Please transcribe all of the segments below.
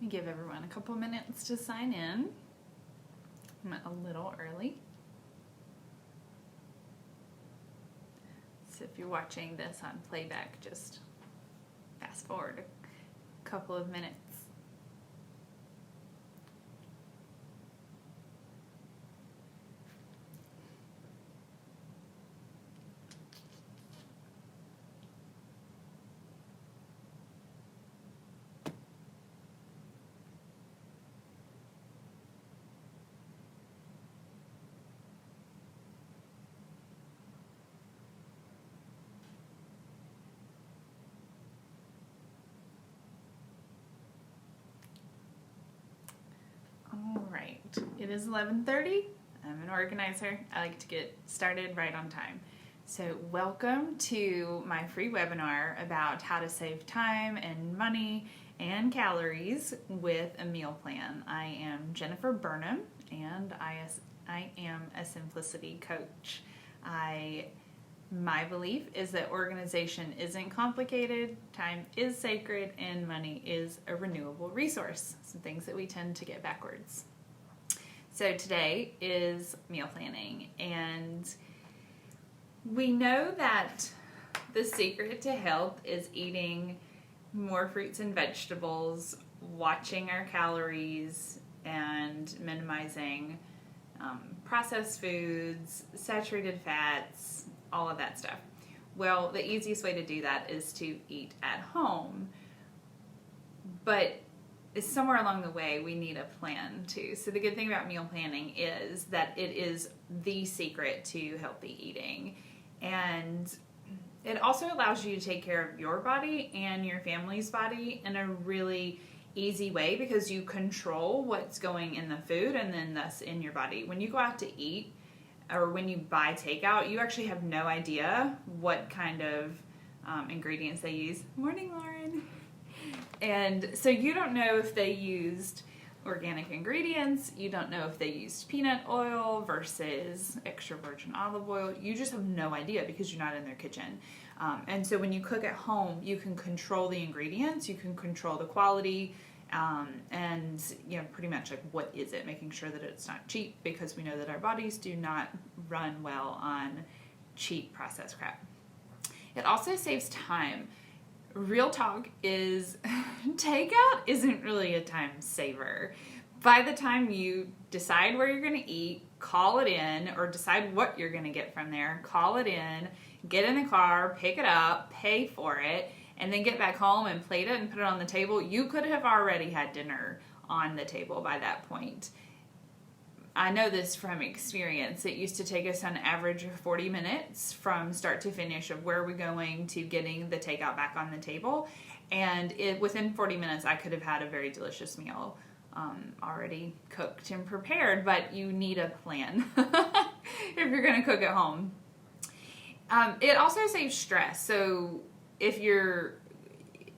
Give everyone a couple minutes to sign in. I'm a little early. So if you're watching this on playback, just fast forward a couple of minutes. All right, it is 11:30. I'm an organizer. I like to get started right on time. So welcome to my free webinar about how to save time and money and calories with a meal plan. I am Jennifer Burnham, and I am a simplicity coach. My belief is that organization isn't complicated, time is sacred, and money is a renewable resource. Some things that we tend to get backwards. So today is meal planning, and we know that the secret to health is eating more fruits and vegetables, watching our calories, and minimizing processed foods, saturated fats, all of that stuff. Well, the easiest way to do that is to eat at home, but somewhere along the way we need a plan too. So the good thing about meal planning is that it is the secret to healthy eating, and it also allows you to take care of your body and your family's body in a really easy way because you control what's going in the food and then thus in your body. When you go out to eat or when you buy takeout, you actually have no idea what kind of ingredients they use. Morning, Lauren. And so you don't know if they used organic ingredients. You don't know if they used peanut oil versus extra virgin olive oil. You just have no idea because you're not in their kitchen. And so when you cook at home, you can control the ingredients, you can control the quality, and pretty much like what is it, making sure that it's not cheap, because we know that our bodies do not run well on cheap processed crap. It also saves time. Real talk is takeout isn't really a time saver. By the time you decide where you're going to eat, call it in, or decide what you're going to get from there, call it in, get in the car, pick it up, pay for it, and then get back home and plate it and put it on the table, you could have already had dinner on the table by that point. I know this from experience. It used to take us on average 40 minutes from start to finish of where we're going to getting the takeout back on the table. And within 40 minutes, I could have had a very delicious meal already cooked and prepared, but you need a plan if you're going to cook at home. It also saves stress. So if you're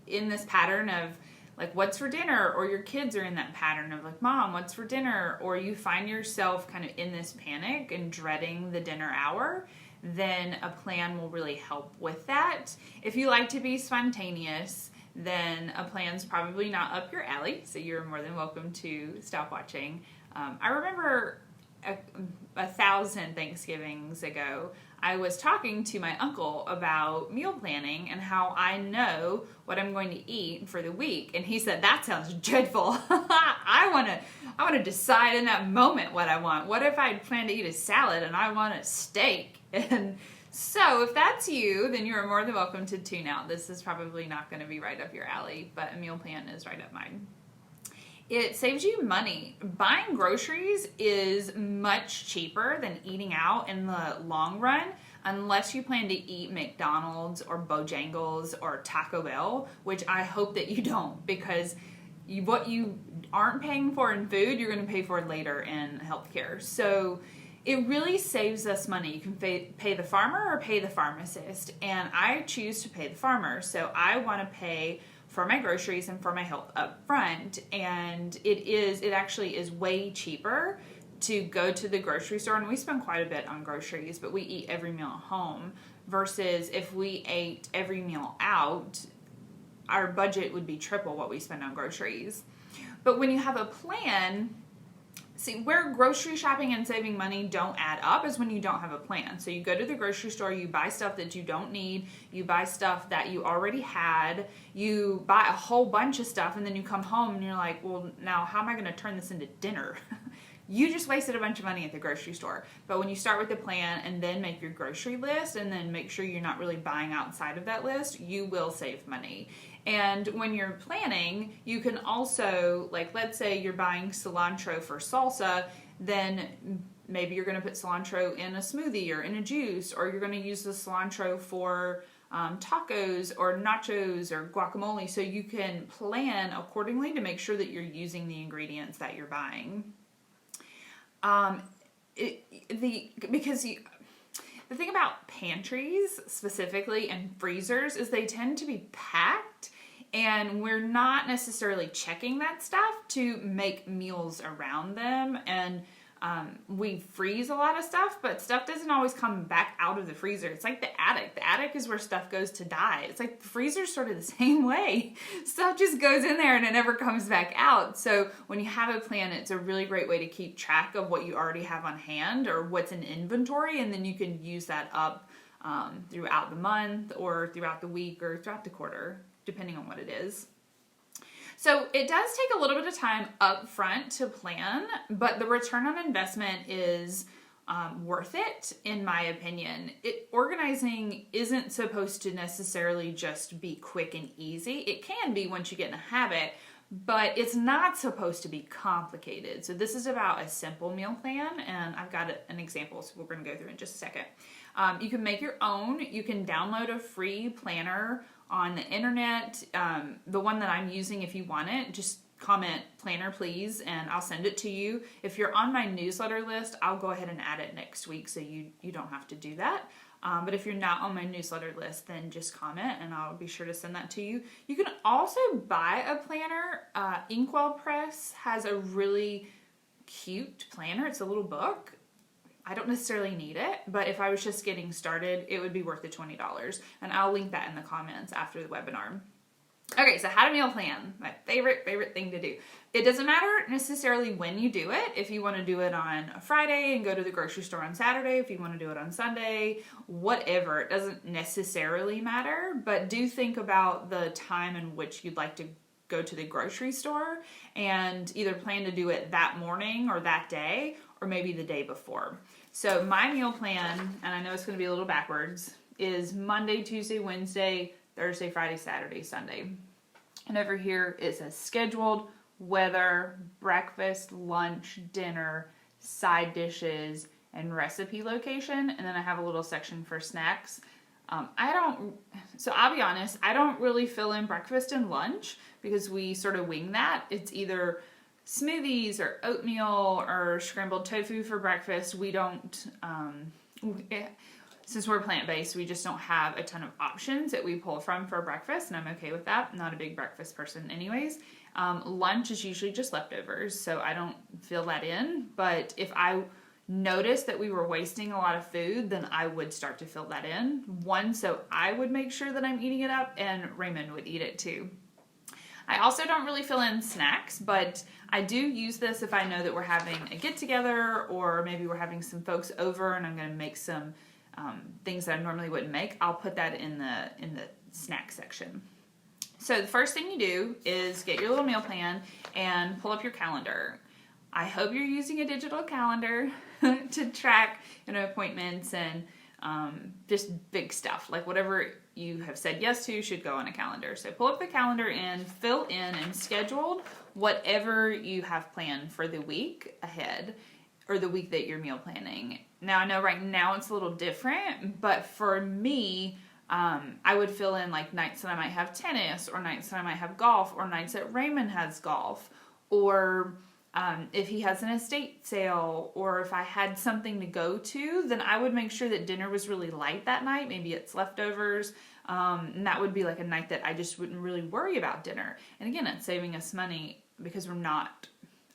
in this pattern of like, what's for dinner? Or your kids are in that pattern of like, Mom, what's for dinner? Or you find yourself kind of in this panic and dreading the dinner hour, then a plan will really help with that. If you like to be spontaneous, then a plan's probably not up your alley, so you're more than welcome to stop watching. I remember 1,000 Thanksgivings ago, I was talking to my uncle about meal planning and how I know what I'm going to eat for the week. And he said, that sounds dreadful. I want to decide in that moment what I want. What if I plan to eat a salad and I want a steak? And so if that's you, then you're more than welcome to tune out. This is probably not going to be right up your alley, but a meal plan is right up mine. It saves you money. Buying groceries is much cheaper than eating out in the long run, unless you plan to eat McDonald's or Bojangles or Taco Bell, which I hope that you don't, because what you aren't paying for in food, you're going to pay for later in healthcare. So it really saves us money. You can pay the farmer or pay the pharmacist, and I choose to pay the farmer. So I want to pay for my groceries and for my health up front, and it actually is way cheaper to go to the grocery store, and we spend quite a bit on groceries, but we eat every meal at home, versus if we ate every meal out, our budget would be triple what we spend on groceries. But when you have a plan, see, where grocery shopping and saving money don't add up is when you don't have a plan. So you go to the grocery store, you buy stuff that you don't need, you buy stuff that you already had, you buy a whole bunch of stuff, and then you come home and you're like, well, now how am I going to turn this into dinner? You just wasted a bunch of money at the grocery store. But when you start with a plan and then make your grocery list and then make sure you're not really buying outside of that list, you will save money. And when you're planning, you can also, like, let's say you're buying cilantro for salsa, then maybe you're going to put cilantro in a smoothie or in a juice, or you're going to use the cilantro for tacos or nachos or guacamole. So you can plan accordingly to make sure that you're using the ingredients that you're buying. The thing about pantries specifically and freezers is they tend to be packed, and we're not necessarily checking that stuff to make meals around them. And we freeze a lot of stuff, but stuff doesn't always come back out of the freezer. It's like the attic. The attic is where stuff goes to die. It's like the freezer's sort of the same way. Stuff just goes in there and it never comes back out. So when you have a plan, it's a really great way to keep track of what you already have on hand or what's in inventory, and then you can use that up throughout the month or throughout the week or throughout the quarter, depending on what it is. So it does take a little bit of time up front to plan, but the return on investment is worth it, in my opinion. Organizing isn't supposed to necessarily just be quick and easy. It can be once you get in a habit, but it's not supposed to be complicated. So this is about a simple meal plan, and I've got an example, so we're going to go through in just a second. You can make your own. You can download a free planner on the internet. The one that I'm using, if you want it, just comment planner please and I'll send it to you. If you're on my newsletter list, I'll go ahead and add it next week, so you don't have to do that. But if you're not on my newsletter list, then just comment and I'll be sure to send that to you. You can also buy a planner. Inkwell Press has a really cute planner. It's a little book. I don't necessarily need it, but if I was just getting started, it would be worth the $20. And I'll link that in the comments after the webinar. Okay, so how to meal plan. My favorite thing to do. It doesn't matter necessarily when you do it. If you want to do it on a Friday and go to the grocery store on Saturday, if you want to do it on Sunday, whatever. It doesn't necessarily matter, but do think about the time in which you'd like to go to the grocery store and either plan to do it that morning or that day, or maybe the day before. So my meal plan, and I know it's going to be a little backwards, is Monday, Tuesday, Wednesday, Thursday, Friday, Saturday, Sunday. And over here it says scheduled, weather, breakfast, lunch, dinner, side dishes, and recipe location. And then I have a little section for snacks. So I'll be honest, I don't really fill in breakfast and lunch because we sort of wing that. It's either smoothies or oatmeal or scrambled tofu for breakfast. We don't, since we're plant-based, we just don't have a ton of options that we pull from for breakfast, and I'm okay with that. I'm not a big breakfast person anyways. Lunch is usually just leftovers, so I don't fill that in, but if I noticed that we were wasting a lot of food, then I would start to fill that in. One, so I would make sure that I'm eating it up, and Raymond would eat it too. I also don't really fill in snacks, but I do use this if I know that we're having a get-together, or maybe we're having some folks over and I'm going to make some things that I normally wouldn't make. I'll put that in the snack section. So the first thing you do is get your little meal plan and pull up your calendar. I hope you're using a digital calendar to track appointments and just big stuff, like whatever you have said yes to should go on a calendar. So pull up the calendar and fill in and schedule whatever you have planned for the week ahead or the week that you're meal planning. Now, I know right now it's a little different, but for me, I would fill in like nights that I might have tennis, or nights that I might have golf, or nights that Raymond has golf, or if he has an estate sale, or if I had something to go to, then I would make sure that dinner was really light that night. Maybe it's leftovers, and that would be like a night that I just wouldn't really worry about dinner. And again, it's saving us money because we're not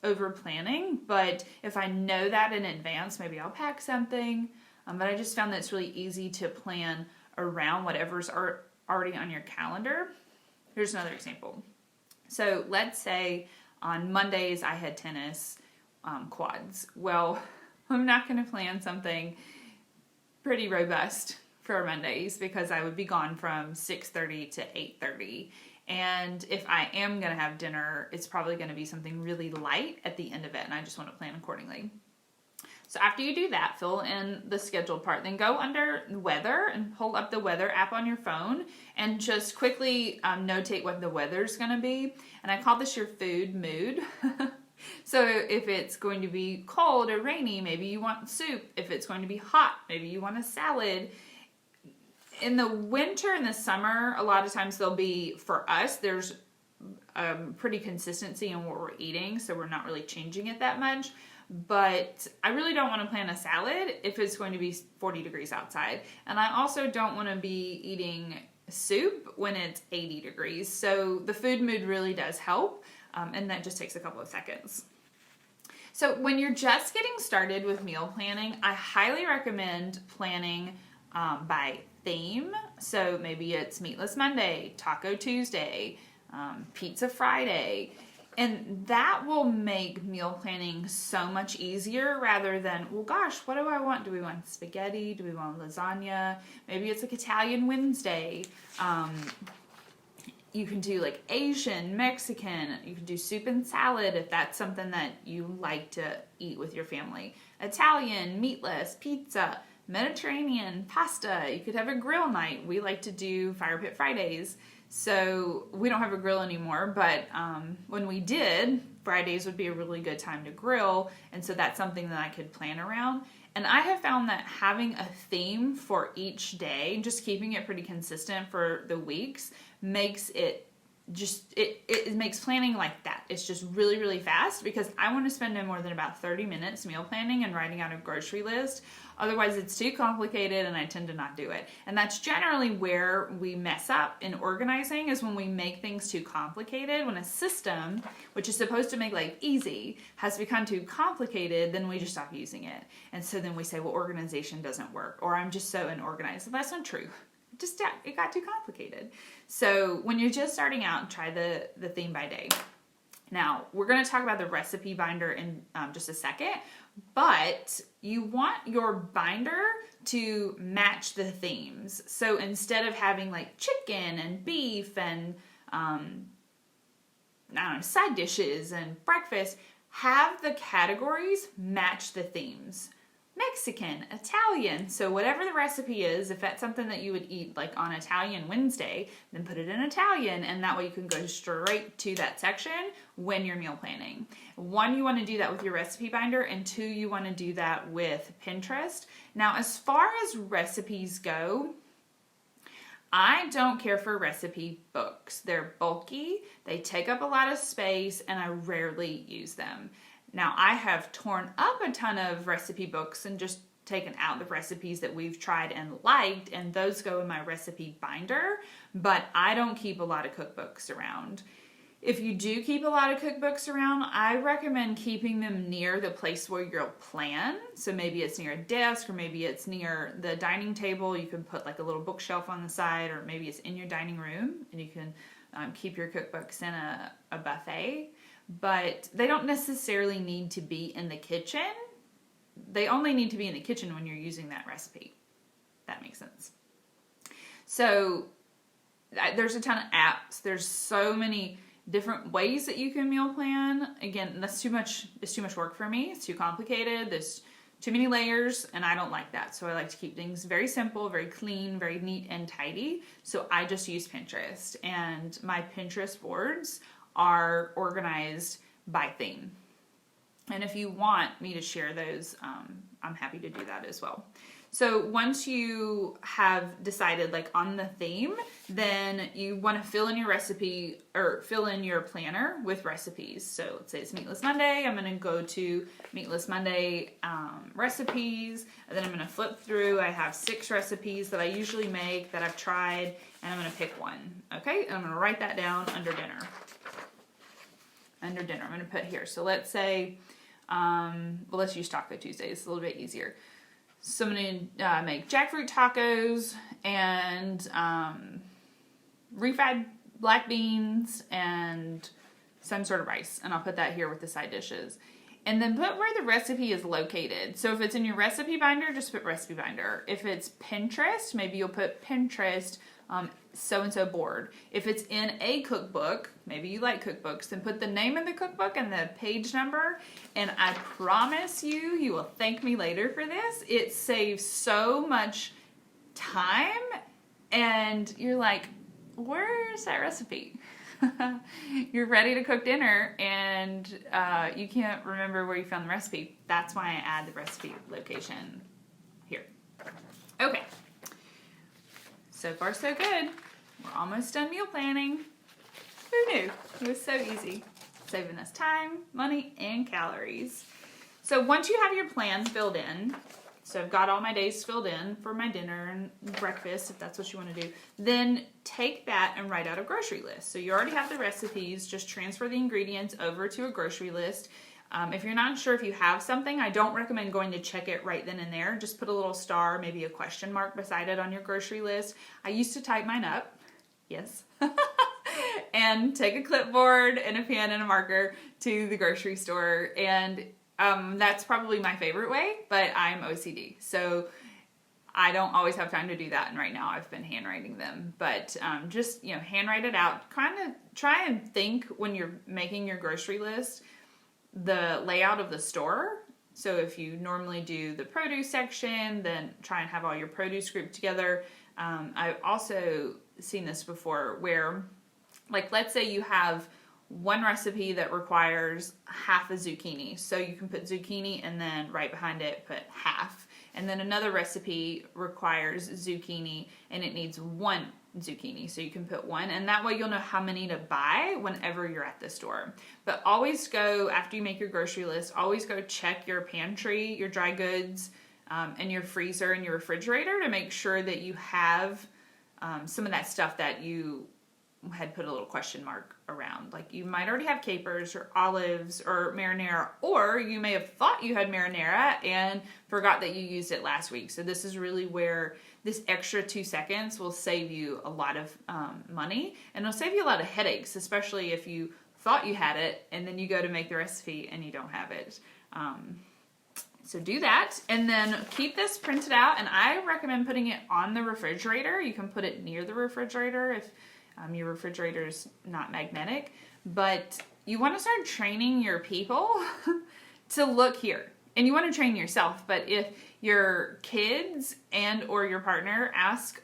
over planning. But if I know that in advance, maybe I'll pack something. But I just found that it's really easy to plan around whatever's already on your calendar. Here's another example. So let's say On Mondays, I had tennis, quads. Well, I'm not going to plan something pretty robust for Mondays because I would be gone from 6:30 to 8:30. And if I am going to have dinner, it's probably going to be something really light at the end of it, and I just want to plan accordingly. So after you do that, fill in the scheduled part. Then go under weather and pull up the weather app on your phone and just quickly notate what the weather's going to be. And I call this your food mood. So if it's going to be cold or rainy, maybe you want soup. If it's going to be hot, maybe you want a salad. In the winter and the summer, a lot of times there'll be, for us, there's pretty consistency in what we're eating, so we're not really changing it that much. But I really don't want to plan a salad if it's going to be 40 degrees outside. And I also don't want to be eating soup when it's 80 degrees. So the food mood really does help, and that just takes a couple of seconds. So when you're just getting started with meal planning, I highly recommend planning by theme. So maybe it's Meatless Monday, Taco Tuesday, Pizza Friday. And that will make meal planning so much easier rather than, well, gosh, what do I want? Do we want spaghetti? Do we want lasagna? Maybe it's like Italian Wednesday. You can do like Asian, Mexican. You can do soup and salad if that's something that you like to eat with your family. Italian, meatless, pizza, Mediterranean, pasta. You could have a grill night. We like to do Fire Pit Fridays. So we don't have a grill anymore, but when we did, Fridays would be a really good time to grill, and so that's something that I could plan around. And I have found that having a theme for each day, just keeping it pretty consistent for the weeks, makes it just, it makes planning like that. It's just really, really fast because I want to spend no more than about 30 minutes meal planning and writing out a grocery list. Otherwise, it's too complicated and I tend to not do it. And that's generally where we mess up in organizing, is when we make things too complicated. When a system, which is supposed to make life easy, has become too complicated, then we just stop using it. And so then we say, well, organization doesn't work, or I'm just so unorganized. Well, that's not true. It got too complicated. So when you're just starting out, try the theme by day. Now, we're going to talk about the recipe binder in just a second, but you want your binder to match the themes. So instead of having like chicken and beef and I don't know, side dishes and breakfast, have the categories match the themes. Mexican, Italian. So whatever the recipe is, if that's something that you would eat like on Italian Wednesday, then put it in Italian, and that way you can go straight to that section when you're meal planning. One, you want to do that with your recipe binder, and two, you want to do that with Pinterest. Now, as far as recipes go, I don't care for recipe books. They're bulky, they take up a lot of space, and I rarely use them. Now, I have torn up a ton of recipe books and just taken out the recipes that we've tried and liked, and those go in my recipe binder, but I don't keep a lot of cookbooks around. If you do keep a lot of cookbooks around, I recommend keeping them near the place where you'll plan. So maybe it's near a desk, or maybe it's near the dining table. You can put like a little bookshelf on the side, or maybe it's in your dining room, and you can keep your cookbooks in a buffet. But they don't necessarily need to be in the kitchen. They only need to be in the kitchen when you're using that recipe. That makes sense. So there's a ton of apps. There's so many different ways that you can meal plan. Again, that's too much. It's too much work for me. It's too complicated. There's too many layers, and I don't like that. So I like to keep things very simple, very clean, very neat and tidy. So I just use Pinterest, and my Pinterest boards are organized by theme. And if you want me to share those, I'm happy to do that as well. So once you have decided like on the theme, then you want to fill in your recipe, or fill in your planner with recipes. So let's say it's Meatless Monday. I'm going to go to Meatless Monday recipes, and then I'm going to flip through. I have 6 recipes that I usually make that I've tried, and I'm going to pick one. Okay, and I'm going to write that down under dinner. Under dinner, I'm going to put here. So let's say, let's use Taco Tuesday. It's a little bit easier. So I'm going to make jackfruit tacos and refried black beans and some sort of rice, and I'll put that here with the side dishes. And then put where the recipe is located. So if it's in your recipe binder, just put recipe binder. If it's Pinterest, maybe you'll put Pinterest so-and-so board. If it's in a cookbook, maybe you like cookbooks, then put the name of the cookbook and the page number. And I promise you, you will thank me later for this. It saves so much time, and you're like, where's that recipe? You're ready to cook dinner and you can't remember where you found the recipe. That's why I add the recipe location here. Okay, so far so good. We're almost done meal planning. Who knew? It was so easy, saving us time, money, and calories. So once you have your plan filled in, so I've got all my days filled in for my dinner and breakfast, if that's what you want to do. Then take that and write out a grocery list. So you already have the recipes, just transfer the ingredients over to a grocery list. If you're not sure if you have something, I don't recommend going to check it right then and there. Just put a little star, maybe a question mark beside it on your grocery list. I used to type mine up, yes, and take a clipboard and a pen and a marker to the grocery store, and that's probably my favorite way, but I'm OCD, so I don't always have time to do that, and right now I've been handwriting them. But just, handwrite it out. Kind of try and think when you're making your grocery list, the layout of the store. So if you normally do the produce section, then try and have all your produce grouped together. I've also seen this before where, like, let's say you have one recipe that requires half a zucchini. So you can put zucchini and then right behind it put half. And then another recipe requires zucchini and it needs one zucchini. So you can put one, and that way you'll know how many to buy whenever you're at the store. But always go, after you make your grocery list, always go check your pantry, your dry goods, and your freezer and your refrigerator to make sure that you have some of that stuff that you had put a little question mark around. Like, you might already have capers or olives or marinara, or you may have thought you had marinara and forgot that you used it last week. So this is really where this extra 2 seconds will save you a lot of money, and it'll save you a lot of headaches, especially if you thought you had it and then you go to make the recipe and you don't have it. So do that, and then keep this printed out, and I recommend putting it on the refrigerator. You can put it near the refrigerator if your refrigerator is not magnetic, but you want to start training your people to look here. And you want to train yourself, but if your kids and or your partner ask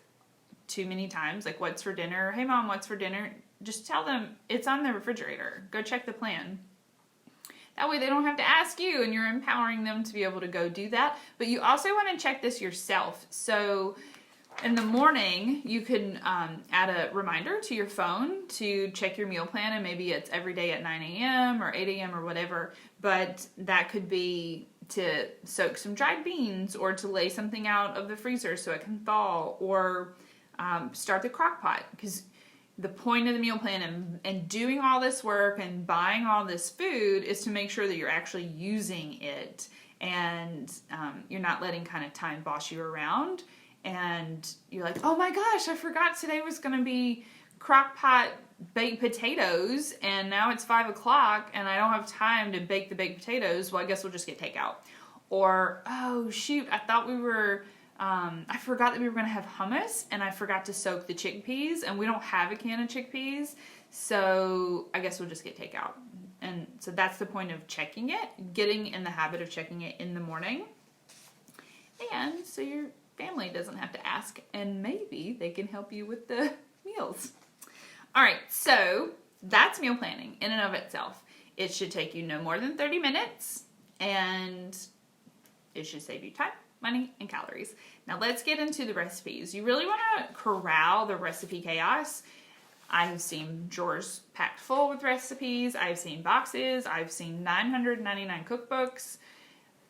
too many times, like, what's for dinner? Hey mom, what's for dinner? Just tell them it's on the refrigerator. Go check the plan. That way they don't have to ask you, and you're empowering them to be able to go do that. But you also want to check this yourself. So in the morning, you can add a reminder to your phone to check your meal plan, and maybe it's every day at 9 a.m. or 8 a.m. or whatever, but that could be to soak some dried beans or to lay something out of the freezer so it can thaw, or start the crock pot, because the point of the meal plan and doing all this work and buying all this food is to make sure that you're actually using it, and you're not letting kind of time boss you around. And you're like, oh my gosh, I forgot today was going to be crock pot baked potatoes, and now it's 5 o'clock and I don't have time to bake the baked potatoes. Well, I guess we'll just get takeout. Or, oh shoot, I forgot that we were going to have hummus, and I forgot to soak the chickpeas, and we don't have a can of chickpeas, so I guess we'll just get takeout. And so that's the point of checking it, getting in the habit of checking it in the morning. And so your family doesn't have to ask, and maybe they can help you with the meals. All right, so that's meal planning in and of itself. It should take you no more than 30 minutes, and it should save you time, money, and calories. Now let's get into the recipes. You really want to corral the recipe chaos. I have seen drawers packed full with recipes. I've seen boxes. I've seen 999 cookbooks.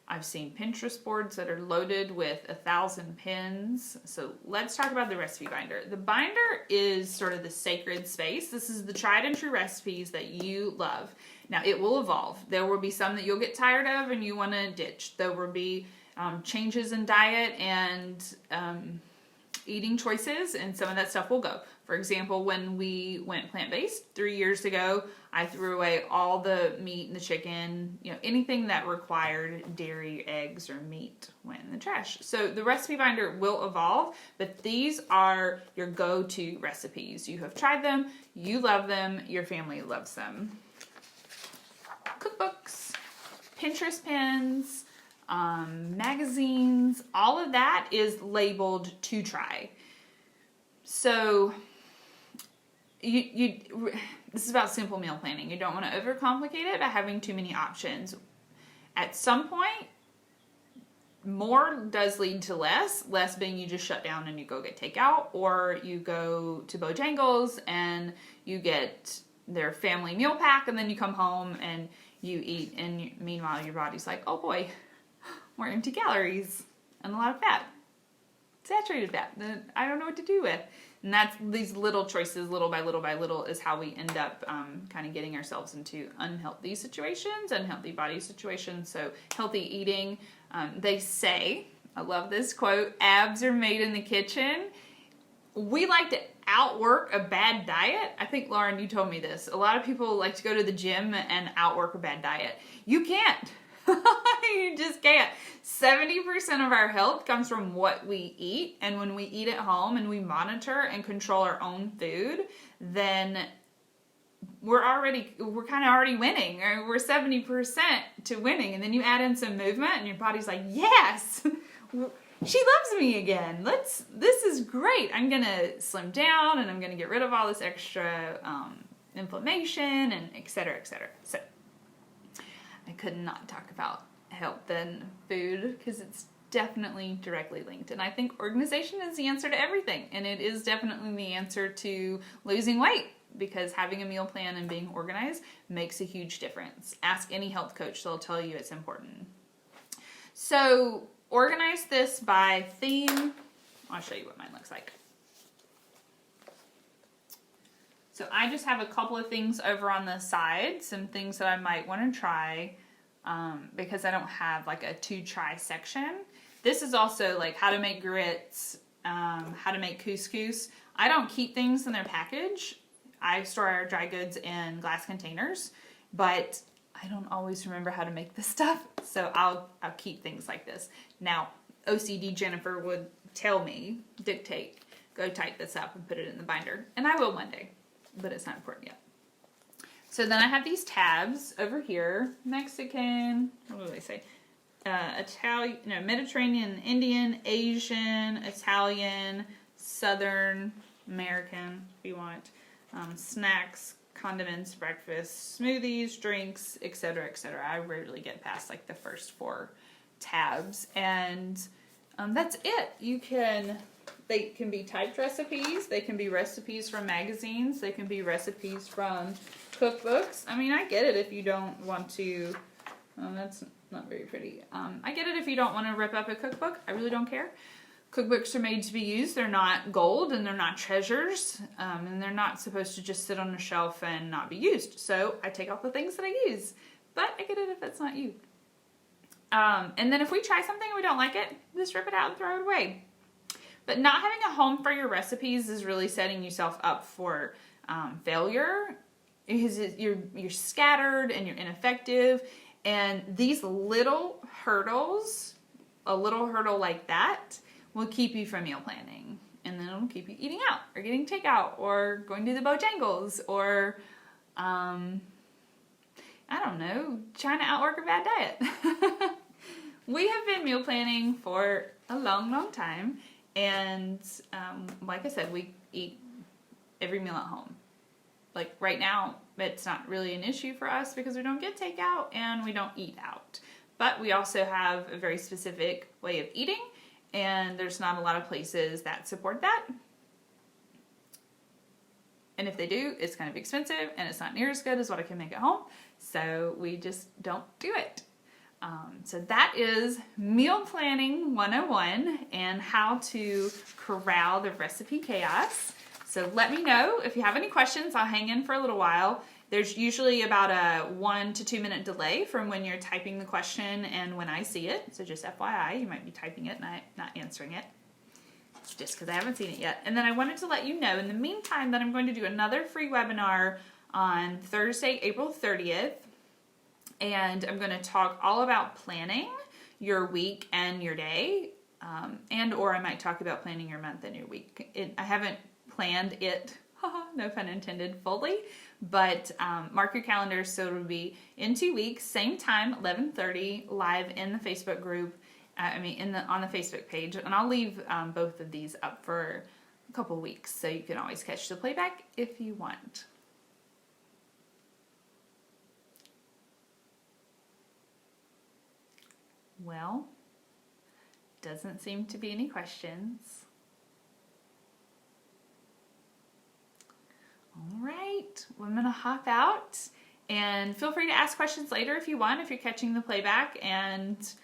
I've seen Pinterest boards that are loaded with 1,000 pins. So let's talk about the recipe binder. The binder is sort of the sacred space. This is the tried and true recipes that you love. Now it will evolve. There will be some that you'll get tired of and you want to ditch. There will be changes in diet and eating choices, and some of that stuff will go. For example, when we went plant-based 3 years ago, I threw away all the meat and the chicken, anything that required dairy, eggs, or meat went in the trash. So the recipe binder will evolve, but these are your go-to recipes. You have tried them, you love them, your family loves them. Cookbooks, Pinterest pins, magazines, all of that is labeled to try. So this is about simple meal planning. You don't want to overcomplicate it by having too many options. At some point, more does lead to less being you just shut down and you go get takeout, or you go to Bojangles and you get their family meal pack, and then you come home and you eat, and meanwhile your body's like, oh boy, more empty calories and a lot of fat, saturated fat that I don't know what to do with. And that's these little choices, little by little by little, is how we end up kind of getting ourselves into unhealthy situations, unhealthy body situations. So healthy eating, they say, I love this quote, abs are made in the kitchen. We like to outwork a bad diet. I think, Lauren, you told me this. A lot of people like to go to the gym and outwork a bad diet. You can't. You just can't. 70% of our health comes from what we eat, and when we eat at home and we monitor and control our own food, then we're kind of already winning, or we're 70% to winning. And then you add in some movement and your body's like, yes, she loves me again. This is great. I'm gonna slim down and I'm gonna get rid of all this extra inflammation and et cetera, et cetera. So I could not talk about health and food because it's definitely directly linked. And I think organization is the answer to everything. And it is definitely the answer to losing weight, because having a meal plan and being organized makes a huge difference. Ask any health coach, they'll tell you it's important. So organize this by theme. I'll show you what mine looks like. So I just have a couple of things over on the side, some things that I might want to try, because I don't have like a to try section. This is also like how to make grits, how to make couscous. I don't keep things in their package. I store our dry goods in glass containers, but I don't always remember how to make this stuff, so I'll keep things like this. Now, OCD Jennifer would dictate, go type this up and put it in the binder, and I will one day, but it's not important yet. So then I have these tabs over here: Mexican, what do they say? Italian, no, Mediterranean, Indian, Asian, Italian, Southern American, if you want, snacks, condiments, breakfast, smoothies, drinks, etc., etc. I rarely get past like the first 4 tabs, and that's it. They can be typed recipes, they can be recipes from magazines, they can be recipes from cookbooks. I mean, I get it if you don't want to, that's not very pretty. I get it if you don't want to rip up a cookbook. I really don't care. Cookbooks are made to be used. They're not gold and they're not treasures, and they're not supposed to just sit on a shelf and not be used. So I take off the things that I use, but I get it if it's not you. And then if we try something and we don't like it, just rip it out and throw it away. But not having a home for your recipes is really setting yourself up for failure, because you're scattered and you're ineffective. And these little hurdles, a little hurdle like that, will keep you from meal planning. And then it'll keep you eating out or getting takeout or going to the Bojangles or, I don't know, trying to outwork a bad diet. We have been meal planning for a long, long time. And like I said, we eat every meal at home. Like right now, it's not really an issue for us because we don't get takeout and we don't eat out. But we also have a very specific way of eating, and there's not a lot of places that support that. And if they do, it's kind of expensive and it's not near as good as what I can make at home. So we just don't do it. So that is Meal Planning 101 and how to corral the recipe chaos. So let me know if you have any questions. I'll hang in for a little while. There's usually about a 1 to 2 minute delay from when you're typing the question and when I see it. So just FYI, you might be typing it and not answering it. just because I haven't seen it yet. And then I wanted to let you know in the meantime that I'm going to do another free webinar on Thursday, April 30th. And I'm going to talk all about planning your week and your day. Or I might talk about planning your month and your week. I haven't planned it, no pun intended, fully. But mark your calendars, so it'll be in 2 weeks, same time, 11:30, live in the Facebook group. On the Facebook page, and I'll leave both of these up for a couple weeks, so you can always catch the playback if you want. Well, doesn't seem to be any questions. All right, well, I'm gonna hop out, and feel free to ask questions later if you want, if you're catching the playback and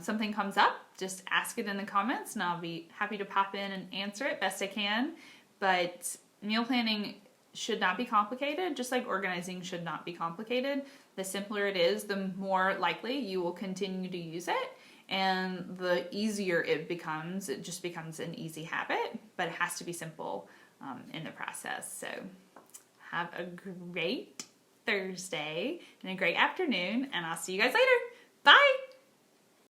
something comes up, just ask it in the comments and I'll be happy to pop in and answer it best I can. But meal planning should not be complicated, just like organizing should not be complicated. The simpler it is, the more likely you will continue to use it, and the easier it becomes. It just becomes an easy habit, but it has to be simple in the process. So have a great Thursday and a great afternoon, and I'll see you guys later. Bye!